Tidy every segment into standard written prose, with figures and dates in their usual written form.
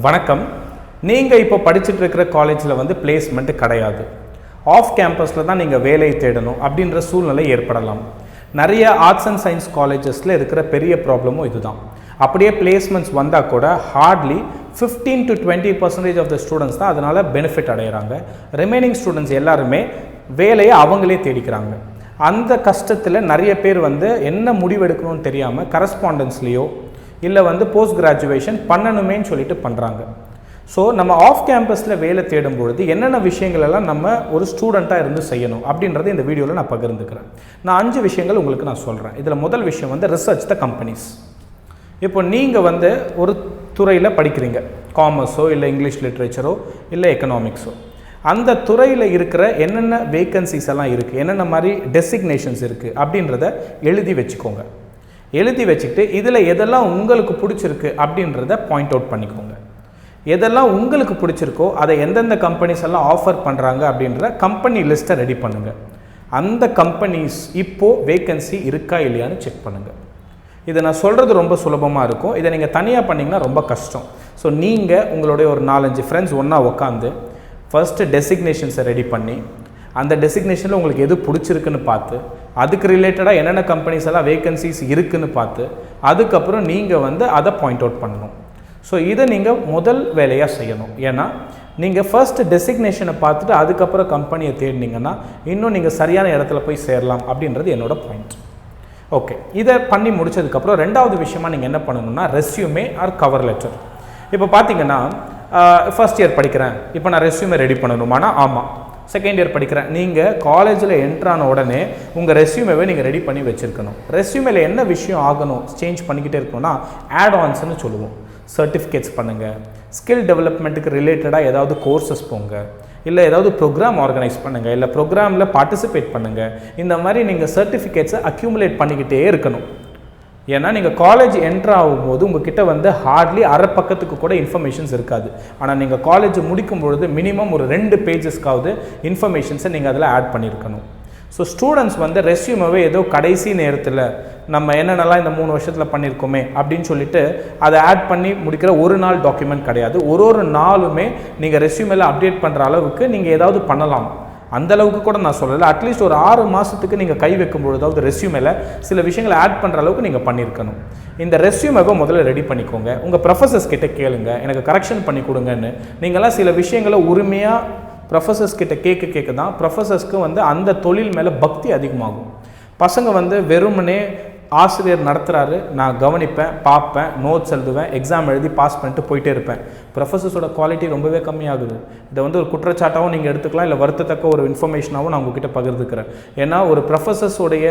வணக்கம். நீங்கள் இப்போ படிச்சுட்டு இருக்கிற காலேஜில் வந்து பிளேஸ்மெண்ட் கிடையாது. ஆஃப் கேம்பஸில் தான் நீங்கள் வேலையை தேடணும் அப்படின்ற சூழ்நிலை ஏற்படலாம். நிறைய ஆர்ட்ஸ் அண்ட் சயின்ஸ் காலேஜஸில் இருக்கிற பெரிய ப்ராப்ளமும் இதுதான். அப்படியே பிளேஸ்மெண்ட்ஸ் வந்தால் கூட hardly 15 to 20% of the students தான் அதனால் பெனிஃபிட் அடைகிறாங்க. ரிமைனிங் ஸ்டூடெண்ட்ஸ் எல்லாருமே வேலையை அவங்களே தேடிக்கிறாங்க. அந்த கஷ்டத்தில் நிறைய பேர் வந்து என்ன முடிவெடுக்கணும்னு தெரியாமல் கரஸ்பாண்டன்ஸ்லேயோ இல்லை வந்து போஸ்ட் கிராஜுவேஷன் பண்ணணுமேன்னு சொல்லிட்டு பண்ணுறாங்க. ஸோ நம்ம ஆஃப் கேம்பஸில் வேலை தேடும் பொழுது என்னென்ன விஷயங்களெல்லாம் நம்ம ஒரு ஸ்டூடெண்ட்டாக இருந்து செய்யணும் அப்படின்றத இந்த வீடியோவில் நான் பகிர்ந்துக்கிறேன். நான் 5 விஷயங்கள் உங்களுக்கு நான் சொல்கிறேன். இதில் முதல் விஷயம் வந்து ரிசர்ச் த கம்பெனிஸ். இப்போ நீங்கள் வந்து ஒரு துறையில் படிக்கிறீங்க, காமர்ஸோ இல்லை இங்கிலீஷ் லிட்ரேச்சரோ இல்லை எக்கனாமிக்ஸோ. அந்த துறையில் இருக்கிற என்னென்ன வேக்கன்சிஸ் எல்லாம் இருக்குது, என்னென்ன மாதிரி டெசிக்னேஷன்ஸ் இருக்குது அப்படின்றத எழுதி வச்சுக்கோங்க. எழுதி வச்சுக்கிட்டு இதில் எதெல்லாம் உங்களுக்கு பிடிச்சிருக்கு அப்படின்றத பாயிண்ட் அவுட் பண்ணிக்கோங்க. எதெல்லாம் உங்களுக்கு பிடிச்சிருக்கோ அதை எந்தெந்த கம்பெனிஸ் எல்லாம் ஆஃபர் பண்ணுறாங்க அப்படின்ற கம்பெனி லிஸ்ட்டை ரெடி பண்ணுங்கள். அந்த கம்பெனிஸ் இப்போது வேக்கன்சி இருக்கா இல்லையான்னு செக் பண்ணுங்கள். இதை நான் சொல்கிறது ரொம்ப சுலபமாக இருக்கும். இதை நீங்கள் தனியாக பண்ணிங்கன்னா ரொம்ப கஷ்டம். ஸோ நீங்கள் உங்களுடைய ஒரு 4-5 ஃப்ரெண்ட்ஸ் ஒன்றா உட்காந்து ஃபஸ்ட்டு டெசிக்னேஷன்ஸை ரெடி பண்ணி அந்த டெசிக்னேஷனில் உங்களுக்கு எது பிடிச்சிருக்குன்னு பார்த்து அதுக்கு ரிலேட்டடாக என்னென்ன கம்பெனிஸ் எல்லாம் வேக்கன்சிஸ் இருக்குதுன்னு பார்த்து அதுக்கப்புறம் நீங்கள் வந்து அதை பாயிண்ட் அவுட் பண்ணணும். ஸோ இதை நீங்கள் முதல் வேலையாக செய்யணும். ஏன்னா நீங்கள் ஃபர்ஸ்ட்டு டெசிக்னேஷனை பார்த்துட்டு அதுக்கப்புறம் கம்பெனியை தேடினீங்கன்னா இன்னும் நீங்கள் சரியான இடத்துல போய் சேரலாம் அப்படின்றது என்னோடய பாயிண்ட். ஓகே, இதை பண்ணி முடிச்சதுக்கப்புறம் ரெண்டாவது விஷயமா நீங்கள் என்ன பண்ணணும்னா ரெஸ்யூமே ஆர் கவர் லெட்டர். இப்போ பார்த்தீங்கன்னா ஃபர்ஸ்ட் இயர் படிக்கிறேன், இப்போ நான் ரெஸ்யூமே ரெடி பண்ணணுமானா ஆமாம். செகண்ட் இயர் படிக்கிறேன், நீங்கள் காலேஜில் என்ட்ரான உடனே உங்கள் ரெஸ்யூமேவை நீங்கள் ரெடி பண்ணி வச்சுருக்கணும். ரெஸ்யூமேல என்ன விஷயம் ஆகணும், சேஞ்ச் பண்ணிக்கிட்டே இருக்கணும்னா ஆட் ஆன்ஸ்னு சொல்லுவோம். சர்டிஃபிகேட்ஸ் பண்ணுங்கள், ஸ்கில் டெவலப்மெண்ட்டுக்கு ரிலேட்டடாக ஏதாவது கோர்சஸ் போங்க, இல்லை ஏதாவது ப்ரோக்ராம் ஆர்கனைஸ் பண்ணுங்கள், இல்லை ப்ரோக்ராமில் பார்ட்டிசிபேட் பண்ணுங்கள். இந்த மாதிரி நீங்கள் சர்டிஃபிகேட்ஸை அக்யூமுலேட் பண்ணிக்கிட்டே இருக்கணும். ஏன்னா நீங்கள் காலேஜ் என்ட்ரு ஆகும்போது உங்ககிட்ட வந்து ஹார்ட்லி அரை பக்கத்துக்கு கூட இன்ஃபர்மேஷன்ஸ் இருக்காது. ஆனால் நீங்கள் காலேஜ் முடிக்கும் பொழுது மினிமம் ஒரு 2 பேஜஸ்க்காவது இன்ஃபர்மேஷன்ஸை நீங்கள் அதில் ஆட் பண்ணியிருக்கணும். ஸோ ஸ்டூடெண்ட்ஸ் வந்து ரெஸ்யூமவே ஏதோ கடைசி நேரத்தில் நம்ம என்னென்னலாம் இந்த 3 வருஷத்தில் பண்ணியிருக்கோமே அப்படின்னு சொல்லிட்டு அதை ஆட் பண்ணி முடிக்கிற ஒரு நாள் டாக்குமெண்ட் கிடையாது. ஒரு நாளுமே நீங்கள் ரெஸ்யூமேல அப்டேட் பண்ணுற அளவுக்கு நீங்கள் ஏதாவது பண்ணலாம். அந்தளவுக்கு கூட நான் சொல்லலை. அட்லீஸ்ட் ஒரு 6 மாதத்துக்கு நீங்கள் கை வைக்கும் பொழுதாவது ரெஸ்யூமேல சில விஷயங்களை ஆட் பண்ணுற அளவுக்கு நீங்கள் பண்ணியிருக்கணும். இந்த ரெஸ்யூமேவை முதல்ல ரெடி பண்ணிக்கோங்க. உங்கள் ப்ரொஃபஸர்ஸ் கிட்ட கேளுங்க, எனக்கு கரெக்ஷன் பண்ணி கொடுங்கன்னு. நீங்களாம் சில விஷயங்களை உரிமையாக ப்ரொஃபஸர்ஸ் கிட்ட கேட்க தான் ப்ரொஃபஸர்ஸ்க்கு வந்து அந்த தொழில் மேலே பக்தி அதிகமாகும். பசங்க வந்து வெறுமனே ஆசிரியர் நடத்துகிறாரு, நான் கவனிப்பேன், பார்ப்பேன், நோட்ஸ் எழுதுவேன், எக்ஸாம் எழுதி பாஸ் பண்ணிட்டு போயிட்டே இருப்பேன். ப்ரொஃபஸர்ஸோட குவாலிட்டி ரொம்பவே கம்மியாகுது. இதை வந்து ஒரு குற்றச்சாட்டாகவும் நீங்கள் எடுத்துக்கலாம், இல்லை வருத்தத்தக்க ஒரு இன்ஃபர்மேஷனாகவும் நான் உங்ககிட்ட பகிர்ந்துக்கிறேன். ஏன்னா ஒரு ப்ரொஃபஸர்ஸோடைய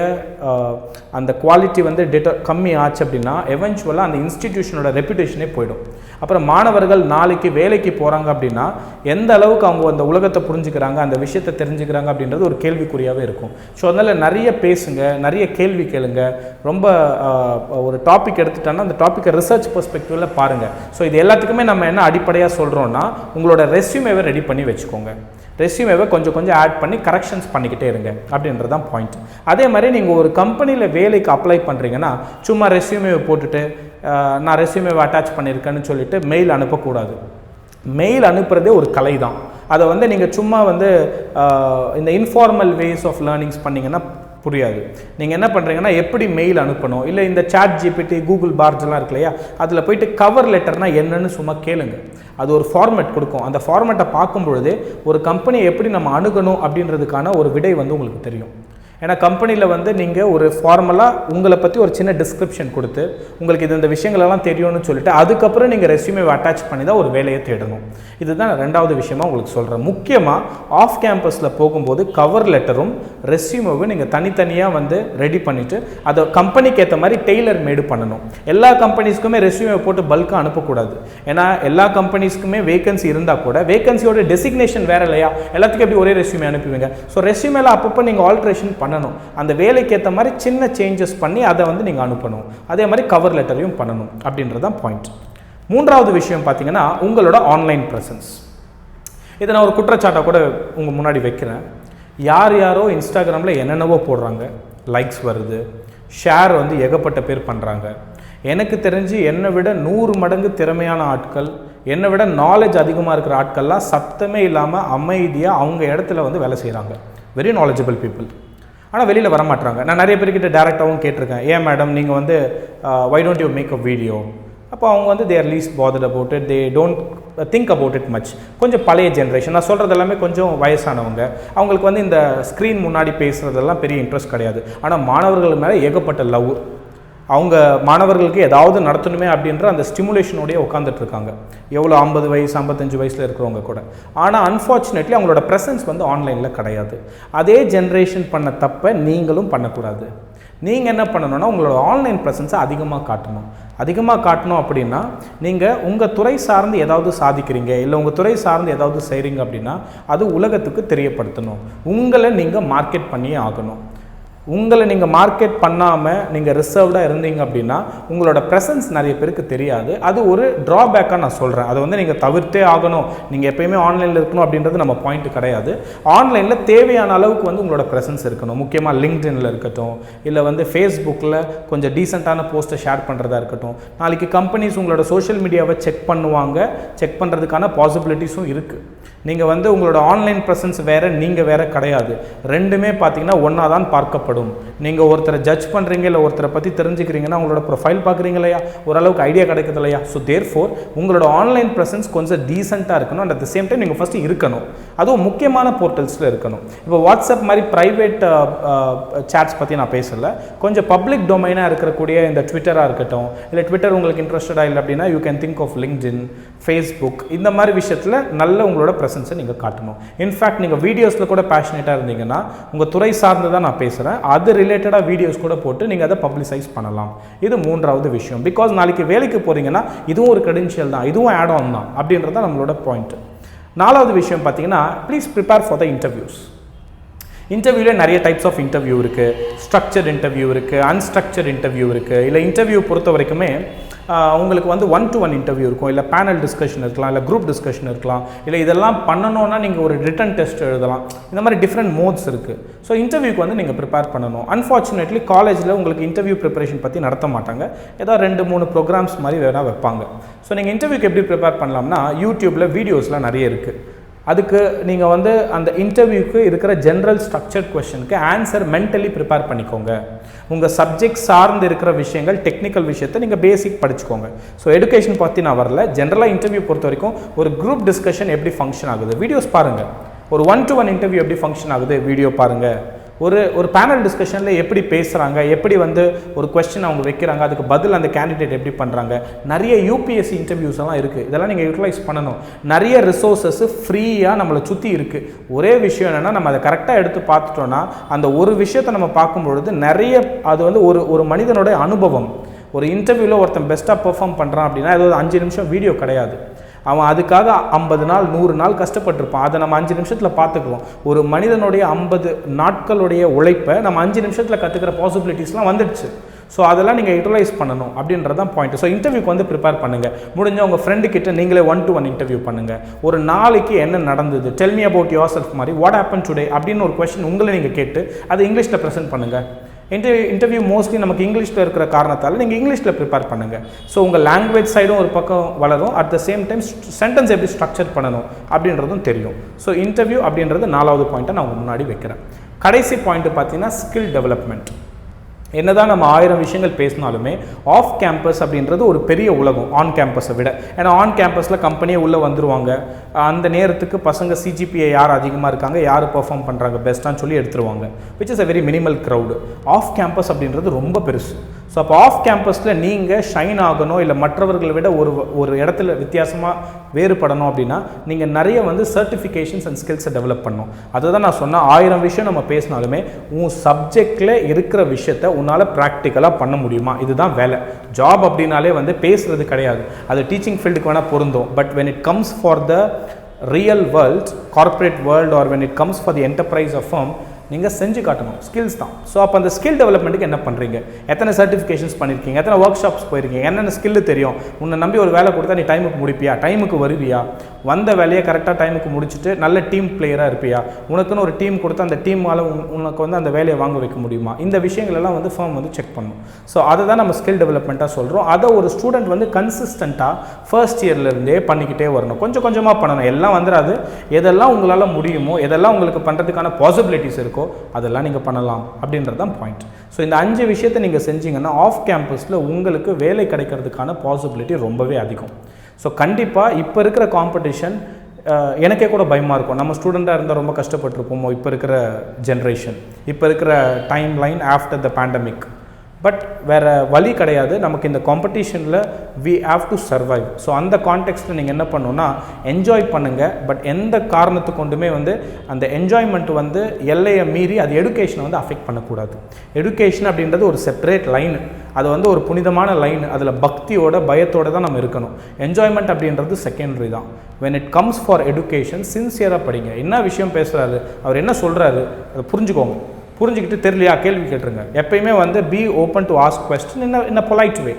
அந்த குவாலிட்டி வந்து கம்மி ஆச்சு அப்படின்னா எவென்ச்சுவலாக அந்த இன்ஸ்டிடியூஷனோட ரெப்யூட்டேஷனே போயிடும். அப்புறம் மாணவர்கள் நாளைக்கு வேலைக்கு போகிறாங்க அப்படின்னா எந்த அளவுக்கு அவங்க அந்த உலகத்தை புரிஞ்சுக்கிறாங்க, அந்த விஷயத்தை தெரிஞ்சுக்கிறாங்க அப்படின்றது ஒரு கேள்விக்குறியாகவே இருக்கும். ஸோ அதனால் நிறைய பேசுங்க, நிறைய கேள்வி கேளுங்க. ரொம்ப ஒரு டாபிக் எடுத்துட்டோன்னா அந்த டாப்பிக்கை ரிசர்ச் பெர்ஸ்பெக்டிவில் பாருங்கள். ஸோ இது எல்லாத்துக்குமே நம்ம என்ன அடிப்படையாக சொல்கிறோன்னா உங்களோட ரெஸ்யூமேவை ரெடி பண்ணி வச்சுக்கோங்க. ரெஸ்யூமேவை கொஞ்சம் ஆட் பண்ணி கரெக்ஷன்ஸ் பண்ணிக்கிட்டே இருங்க அப்படின்றது தான் பாயிண்ட். அதே மாதிரி நீங்கள் ஒரு கம்பெனியில் வேலைக்கு அப்ளை பண்ணுறீங்கன்னா சும்மா ரெஸ்யூமேவை போட்டுட்டு நான் ரெஸ்யூமேவை அட்டாச் பண்ணியிருக்கேன்னு சொல்லிட்டு மெயில் அனுப்பக்கூடாது. மெயில் அனுப்புகிறதே ஒரு கலை தான். அதை வந்து நீங்கள் சும்மா வந்து இந்த இன்ஃபார்மல் வேஸ் ஆஃப் லேர்னிங்ஸ் பண்ணிங்கன்னா புரியாது. நீங்கள் என்ன பண்ணுறீங்கன்னா எப்படி மெயில் அனுப்பணும், இல்லை இந்த சாட் ஜிபிடி, கூகுள் பார்ட்ஸ்லாம் இருக்கு இல்லையா, அதில் போயிட்டு கவர் லெட்டர்னால் என்னன்னு சும்மா கேளுங்க. அது ஒரு ஃபார்மேட் கொடுக்கும். அந்த ஃபார்மேட்டை பார்க்கும் பொழுது ஒரு கம்பெனியை எப்படி நம்ம அணுகணும் அப்படின்றதுக்கான ஒரு விடை வந்து உங்களுக்கு தெரியும். ஏன்னா கம்பெனியில் வந்து நீங்கள் ஒரு ஃபார்மலாக உங்களை பற்றி ஒரு சின்ன டிஸ்கிரிப்ஷன் கொடுத்து உங்களுக்கு இந்த விஷயங்களெல்லாம் தெரியும்னு சொல்லிட்டு அதுக்கப்புறம் நீங்கள் ரெஸ்யூமேவை அட்டாச் பண்ணி தான் ஒரு வேலையை தேடணும். இதுதான் ரெண்டாவது விஷயமா உங்களுக்கு சொல்கிறேன். முக்கியமாக ஆஃப் கேம்பஸில் போகும்போது கவர் லெட்டரும் ரெஸ்யூமேவும் நீங்கள் தனித்தனியாக வந்து ரெடி பண்ணிவிட்டு அதை கம்பெனிக்கு ஏற்ற மாதிரி டெய்லர் மேடு பண்ணணும். எல்லா கம்பெனிஸ்க்குமே ரெஸ்யூமே போட்டு பல்காக அனுப்பக்கூடாது. ஏன்னா எல்லா கம்பெனிஸ்க்குமே வேகன்சி இருந்தால் கூட வேகன்சியோட டெசிக்னேஷன் வேறு இல்லையா, எல்லாத்துக்கும் எப்படி ஒரே ரெஸ்யூமே அனுப்புவீங்க. ஸோ ரெஸ்யூமேல அப்பப்போ நீங்கள் ஆல்ட்ரேஷன் பண்ணணும். அந்த வேலைக்கு ஏற்ற மாதிரி சின்ன சேஞ்சஸ் பண்ணி அதை வந்து நீங்கள் அனுப்பணும். அதே மாதிரி கவர் லெட்டரையும் பண்ணணும் அப்படின்றது தான் பாயிண்ட். மூன்றாவது விஷயம் பார்த்தீங்கன்னா உங்களோட ஆன்லைன் ப்ரெசன்ஸ். இதை நான் ஒரு குற்றச்சாட்டாக கூட உங்கள் முன்னாடி வைக்கிறேன். யாரோ இன்ஸ்டாகிராமில் என்னென்னவோ போடுறாங்க, லைக்ஸ் வருது, ஷேர் வந்து ஏகப்பட்ட பேர் பண்ணுறாங்க. எனக்கு தெரிஞ்சு என்னை விட 100 மடங்கு திறமையான ஆட்கள் என்னை விட நாலேஜ் அதிகமாக இருக்கிற ஆட்கள்லாம் சத்தமே இல்லாமல் அமைதியாக அவங்க இடத்துல வந்து வேலை செய்கிறாங்க. Very knowledgeable people. ஆனால் வெளியில் வரமாட்டாங்க. நான் நிறைய பேர்கிட்ட டேரெக்டாகவும் கேட்டிருக்கேன், ஏன் மேடம் நீங்கள் வந்து why don't you make a video? அப்போ அவங்க வந்து they're least bothered about it, they don't think about it much. கொஞ்சம் பழைய ஜென்ரேஷன். நான் சொல்கிறது எல்லாமே கொஞ்சம் வயசானவங்க. அவங்களுக்கு வந்து இந்த ஸ்க்ரீன் முன்னாடி பேசுகிறதெல்லாம் பெரிய இன்ட்ரெஸ்ட் கிடையாது. ஆனால் மாணவர்கள் மேலே ஏகப்பட்ட லவ். அவங்க மாணவர்களுக்கு ஏதாவது நடத்தணுமே அப்படின்ற அந்த ஸ்டிமுலேஷனோடய உட்காந்துட்ருக்காங்க. எவ்வளோ 50 வயசு 55 வயசில் இருக்கிறவங்க கூட. ஆனால் அன்ஃபார்ச்சுனேட்லி அவங்களோட ப்ரெசன்ஸ் வந்து ஆன்லைனில் கிடையாது. அதே ஜென்ரேஷன் பண்ண தப்பை நீங்களும் பண்ணக்கூடாது. நீங்கள் என்ன பண்ணணும்னா உங்களோட ஆன்லைன் ப்ரெசன்ஸை அதிகமாக காட்டணும் அப்படின்னா நீங்கள் உங்கள் துறை சார்ந்து ஏதாவது சாதிக்கிறீங்க, இல்லை உங்கள் துறை சார்ந்து ஏதாவது செய்கிறீங்க அப்படின்னா அது உலகத்துக்கு தெரியப்படுத்தணும். உங்களை நீங்கள் மார்க்கெட் பண்ணியே ஆகணும். உங்களை நீங்கள் மார்க்கெட் பண்ணாமல் நீங்கள் ரிசர்வ்டாக இருந்தீங்க அப்படின்னா உங்களோட ப்ரெசன்ஸ் நிறைய பேருக்கு தெரியாது. அது ஒரு ட்ராபேக்காக நான் சொல்கிறேன். அதை வந்து நீங்கள் தவிர்த்தே ஆகணும், நீங்கள் எப்போயுமே ஆன்லைனில் இருக்கணும் அப்படின்றது நம்ம பாயிண்ட் கிடையாது. ஆன்லைனில் தேவையான அளவுக்கு வந்து உங்களோட ப்ரெசன்ஸ் இருக்கணும். முக்கியமாக லிங்க்டின்ல இருக்கட்டும், இல்லை வந்து ஃபேஸ்புக்கில் கொஞ்சம் டீசெண்டான போஸ்ட்டை ஷேர் பண்ணுறதா இருக்கட்டும். நாளைக்கு கம்பெனிஸ் உங்களோட சோஷியல் மீடியாவை செக் பண்ணுறதுக்கான பாசிபிலிட்டிஸும் இருக்குது. நீங்கள் வந்து உங்களோட ஆன்லைன் ப்ரெசன்ஸ் வேறு, நீங்கள் வேறு கிடையாது. ரெண்டுமே பார்த்தீங்கன்னா ஒன்றா தான் பார்க்கப்படும். நீங்கள் ஒருத்தரை ஜட்ஜ் பண்ணுறீங்க, இல்லை ஒருத்தரை பற்றி தெரிஞ்சுக்கிறீங்கன்னா உங்களோட ப்ரொஃபைல் பார்க்குறீங்க இல்லையா, ஓரளவுக்கு ஐடியா கிடைக்குது இல்லையா. ஸோ தேர்ஃபோர் உங்களோட ஆன்லைன் ப்ரெசன்ஸ் கொஞ்சம் டீசெண்டாக இருக்கணும். அட் த சேம் டைம் நீங்கள் ஃபஸ்ட்டு இருக்கணும். அதுவும் முக்கியமான போர்ட்டல்ஸில் இருக்கணும். இப்போ வாட்ஸ்அப் மாதிரி ப்ரைவேட் சேட்ஸ் பற்றி நான் பேசலை. கொஞ்சம் பப்ளிக் டொமைனாக இருக்கக்கூடிய இந்த ட்விட்டராக இருக்கட்டும், இல்லை ட்விட்டர் உங்களுக்கு இன்ட்ரெஸ்டடாக இல்லை அப்படின்னா you can think of LinkedIn, Facebook. இந்த மாதிரி விஷயத்தில் நல்ல உங்களோட ப்ரெசன்ஸை நீங்கள் காட்டணும். இன்ஃபேக்ட் நீங்கள் வீடியோஸில் கூட பேஷனேட்டாக இருந்தீங்கன்னா உங்கள் துறை சார்ந்து தான் நான் பேசுகிறேன், அது ரிலேட்டடாக வீடியோஸ் கூட போட்டு நீங்கள் அதை பப்ளிசைஸ் பண்ணலாம். இது மூன்றாவது விஷயம். பிகாஸ் நாளைக்கு வேலைக்கு போகிறீங்கன்னா இதுவும் ஒரு கிரெடென்ஷியல் தான், இதுவும் ஆட் ஆன் தான் அப்படின்றது தான் நம்மளோட பாயிண்ட். நாலாவது விஷயம் பார்த்தீங்கன்னா, please prepare for the interviews. இன்டர்வியூவில் நிறைய டைப்ஸ் ஆஃப் இன்டர்வியூ இருக்குது. ஸ்ட்ரக்சர்ட் இன்டர்வியூ இருக்குது, அன்ஸ்ட்ரக்சர்ட் இன்டர்வியூ இருக்குது. இல்லை இன்டர்வியூ பொறுத்த வரைக்குமே உங்களுக்கு வந்து 1-to-1 இன்டர்வியூ இருக்கும், இல்லை பேனல் டிஸ்கஷன் இருக்கலாம், இல்லை குரூப் டிஸ்கஷன் இருக்கலாம், இல்லை இதெல்லாம் பண்ணணும்னா நீங்கள் ஒரு ரிட்டன் டெஸ்ட் எழுதலாம். இந்த மாதிரி டிஃப்ரெண்ட் மோட்ஸ் இருக்குது. ஸோ இன்டர்வியூக்கு வந்து நீங்கள் ப்ரிப்பேர் பண்ணணும். அன்ஃபார்ச்சுனேட்லி காலேஜில் உங்களுக்கு இன்டர்வியூ ப்ரிப்பரேஷன் பற்றி நடத்த மாட்டாங்க. ஏதோ 2-3 ப்ரோக்ராம்ஸ் மாதிரி வேணால் வைப்பாங்க. ஸோ நீங்கள் இன்டர்வியூக்கு எப்படி ப்ரிப்பேர் பண்ணலாம்னா, யூடியூப்பில் வீடியோஸ்லாம் நிறைய இருக்குது. அதுக்கு நீங்கள் வந்து அந்த இன்டர்வியூக்கு இருக்கிற ஜென்ரல் ஸ்ட்ரக்சர்ட் கொஸ்டினுக்கு ஆன்சர் மென்டலி ப்ரிப்பேர் பண்ணிக்கோங்க. உங்கள் சப்ஜெக்ட் சார்ந்து இருக்கிற விஷயங்கள், டெக்னிக்கல் விஷயத்தை நீங்கள் பேசிக் படிச்சுக்கோங்க. ஸோ எடுகேஷன் பற்றி நான் வரல. ஜென்ரலாக இன்டர்வியூ பொறுத்த வரைக்கும் ஒரு குரூப் டிஸ்கஷன் எப்படி ஃபங்க்ஷன் ஆகுது வீடியோஸ் பாருங்கள். ஒரு 1-to-1 இன்டர்வியூ எப்படி ஃபங்க்ஷன் ஆகுது வீடியோ பாருங்கள். ஒரு பேனல் டிஸ்கஷனில் எப்படி பேசுகிறாங்க, எப்படி வந்து ஒரு கொஸ்டின் அவங்க வைக்கிறாங்க, அதுக்கு பதில் அந்த கேண்டிடேட் எப்படி பண்ணுறாங்க. நிறைய யூபிஎஸ்சி இன்டர்வியூஸ் எல்லாம் இருக்குது. இதெல்லாம் நீங்கள் யூட்டிலைஸ் பண்ணணும். நிறைய ரிசோர்ஸஸ் ஃப்ரீயாக நம்மளை சுற்றி இருக்குது. ஒரே விஷயம் என்னென்னா, நம்ம அதை கரெக்டாக எடுத்து பார்த்துட்டோன்னா அந்த ஒரு விஷயத்தை நம்ம பார்க்கும்பொழுது நிறைய அது வந்து ஒரு மனிதனோட அனுபவம். ஒரு இன்டர்வியூவில் ஒருத்தன் பெஸ்ட்டாக பெர்ஃபார்ம் பண்ணுறான் அப்படின்னா ஏதோ 5 நிமிஷம் வீடியோ கிடையாது. அவன் அதுக்காக 50 நாள் 100 நாள் கஷ்டப்பட்டிருப்பான். அதை நம்ம 5 நிமிஷத்தில் பார்த்துக்குவோம். ஒரு மனிதனுடைய 50 நாட்களுடைய உழைப்பை நம்ம 5 நிமிஷத்தில் கற்றுக்கிற பாசிபிலிட்டிஸ்லாம் வந்துடுச்சு. ஸோ அதெல்லாம் நீங்கள் யூட்டிலைஸ் பண்ணணும் அப்படின்றதான் பாயிண்ட். ஸோ இன்டர்வியூக்கு வந்து ப்ரிப்பேர் பண்ணுங்கள். முடிஞ்ச உங்கள் ஃப்ரெண்டு கிட்ட நீங்களே 1-to-1 இன்டர்வியூ பண்ணுங்கள். ஒரு நாளைக்கு என்ன நடந்தது, tell me about your self மாதிரி, வாட் ஹேப்பன் டுடே அப்படின்னு ஒரு கொஸ்டின் உங்களை நீங்கள் கேட்டு அதை இங்கிலீஷில் ப்ரெசென்ட் பண்ணுங்கள். இன்டர்வியூ மோஸ்ட்லி நமக்கு இங்கிலீஷில் இருக்கிற காரணத்தால் நீங்கள் இங்கிலீஷில் ப்ரிப்பேர் பண்ணுங்கள். ஸோ உங்கள் லாங்குவேஜ் சைடும் ஒரு பக்கம் வளரும், at the same time sentence எப்படி ஸ்ட்ரக்சர் பண்ணணும் அப்படின்றதும் தெரியும். ஸோ இன்டர்வியூ அப்படின்றது 4வது பாயிண்ட்டை நான் உங்கள் முன்னாடி வைக்கிறேன். கடைசி பாயிண்ட்டு பார்த்தீங்கன்னா ஸ்கில் டெவலப்மெண்ட். என்னதான் நம்ம 1000 விஷயங்கள் பேசினாலுமே ஆஃப் கேம்பஸ் அப்படின்றது ஒரு பெரிய உலகம் ஆன் கேம்பஸை விட. ஏன்னா ஆன் கேம்பஸில் கம்பெனியே உள்ளே வந்துடுவாங்க. அந்த நேரத்துக்கு பசங்க சிஜிபிஐ யார் அதிகமாக இருக்காங்க, யார் பெர்ஃபார்ம் பண்ணுறாங்க பெஸ்ட்டான்னு சொல்லி எடுத்துருவாங்க. Which is a very minimal crowd. Off campus அப்படின்றது ரொம்ப பெருசு. ஸோ அப்போ ஆஃப் கேம்பஸில் நீங்கள் ஷைன் ஆகணும், இல்லை மற்றவர்களை விட ஒரு இடத்துல வித்தியாசமாக வேறுபடணும் அப்படின்னா நீங்கள் நிறைய வந்து சர்டிஃபிகேஷன்ஸ் அண்ட் ஸ்கில்ஸை டெவலப் பண்ணணும். அதுதான் நான் சொன்னேன், 1000 விஷயம் நம்ம பேசினாலுமே உன் சப்ஜெக்டில் இருக்கிற விஷயத்தை உன்னால் ப்ராக்டிக்கலாக பண்ண முடியுமா, இதுதான் வேலை. ஜாப் அப்படின்னாலே வந்து பேசுகிறது கிடையாது. அது டீச்சிங் ஃபீல்டுக்கு வேணால் பொருந்தும். But when it comes for the real world, corporate world, or when it comes for the enterprise of firm, நீங்கள் செஞ்சு காட்டணும். ஸ்கில்ஸ் தான். ஸோ அப்போ அந்த ஸ்கில் டெவலப்மெண்ட்டுக்கு என்ன பண்ணுறீங்க, எத்தனை சர்டிஃபிகேஷன்ஸ் பண்ணியிருக்கீங்க, எத்தனை ஒர்க் ஷாப்ஸ் போயிருக்கீங்க, என்னென்ன ஸ்கில்லு தெரியும், உன்னை நம்பி ஒரு வேலை கொடுத்தா நீ டைமுக்கு முடிப்பியா, டைமுக்கு வருவியா, வந்த வேலையை கரெக்டாக டைமுக்கு முடிச்சுட்டு நல்ல டீம் பிளேயராக இருப்பியா, உனக்குன்னு ஒரு டீம் கொடுத்து அந்த டீமால் உனக்கு வந்து அந்த வேலையை வாங்க வைக்க முடியுமா, இந்த விஷயங்கள் எல்லாம் வந்து ஃபர்ம் வந்து செக் பண்ணணும். ஸோ அதை தான் நம்ம ஸ்கில் டெவலப்மெண்ட்டாக சொல்கிறோம். அதை ஒரு ஸ்டூடெண்ட் வந்து கன்சிஸ்டண்ட்டாக ஃபர்ஸ்ட் இயர்லேருந்தே பண்ணிக்கிட்டே வரணும். கொஞ்சம் கொஞ்சமாக பண்ணணும், எல்லாம் வந்துடாது. எதெல்லாம் உங்களால் முடியுமோ, எதெல்லாம் உங்களுக்கு பண்ணுறதுக்கான பாசிபிலிட்டிஸ் இருக்கோ அதெல்லாம் நீங்கள் பண்ணலாம் அப்படின்றது தான் பாயிண்ட். ஸோ இந்த 5 விஷயத்தை நீங்கள் செஞ்சீங்கன்னா ஆஃப் கேம்பஸில் உங்களுக்கு வேலை கிடைக்கிறதுக்கான பாசிபிலிட்டி ரொம்பவே அதிகம். ஸோ கண்டிப்பாக இப்போ இருக்கிற காம்படிஷன் எனக்கே கூட பயமாக இருக்கும். நம்ம ஸ்டூடெண்ட்டாக இருந்தால் ரொம்ப கஷ்டப்பட்டுருப்போமோ இப்போ இருக்கிற ஜென்ரேஷன், இப்போ இருக்கிற timeline after the pandemic. But வேறு வழி கிடையாது, நமக்கு இந்த காம்படிஷனில் we have to survive. So அந்த கான்டெக்ஸ்ட்டில் நீங்கள் என்ன பண்ணணுன்னா என்ஜாய் பண்ணுங்கள். பட் எந்த காரணத்து கொண்டுமே வந்து அந்த என்ஜாய்மெண்ட் வந்து எல்லையை மீறி அது எடுகேஷனை வந்து அஃபெக்ட் பண்ணக்கூடாது. எடுகேஷன் அப்படின்றது ஒரு செப்பரேட் லைன், அது வந்து ஒரு புனிதமான லைன். அதில் பக்தியோட பயத்தோடு தான் நம்ம இருக்கணும். என்ஜாய்மெண்ட் அப்படின்றது செகண்டரி தான். when it comes for education சின்சியராக படிங்க. என்ன விஷயம் பேசுகிறாரு, அவர் என்ன சொல்கிறாரு அதை புரிஞ்சுக்கோங்க. புரிஞ்சுக்கிட்டு தெரியலையா கேள்வி கேட்டுருங்க. எப்பயுமே வந்து be open to ask question in a polite way.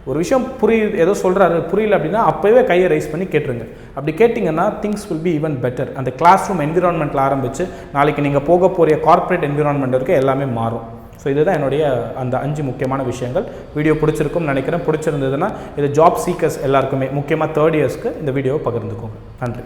ஒரு விஷயம் புரியுது, ஏதோ சொல்கிறாரு புரியல அப்படின்னா அப்போவே கையை ரைஸ் பண்ணி கேட்டுருங்க. அப்படி கேட்டிங்கன்னா things will be even better. அந்த கிளாஸ் ரூம் என்விரான்மெண்ட்டில் ஆரம்பித்து நாளைக்கு நீங்கள் போக போகிற கார்ப்பரேட் என்விரான்மெண்ட் வரைக்கும் எல்லாமே மாறும். ஸோ இதுதான் என்னுடைய அந்த 5 முக்கியமான விஷயங்கள். வீடியோ பிடிச்சிருக்கும்னு நினைக்கிறேன். பிடிச்சிருந்ததுன்னா இது ஜாப் சீக்கர்ஸ் எல்லாருக்குமே, முக்கியமாக 3rd இயர்ஸ்க்கு இந்த வீடியோவை பகிர்ந்துக்கோங்க. நன்றி.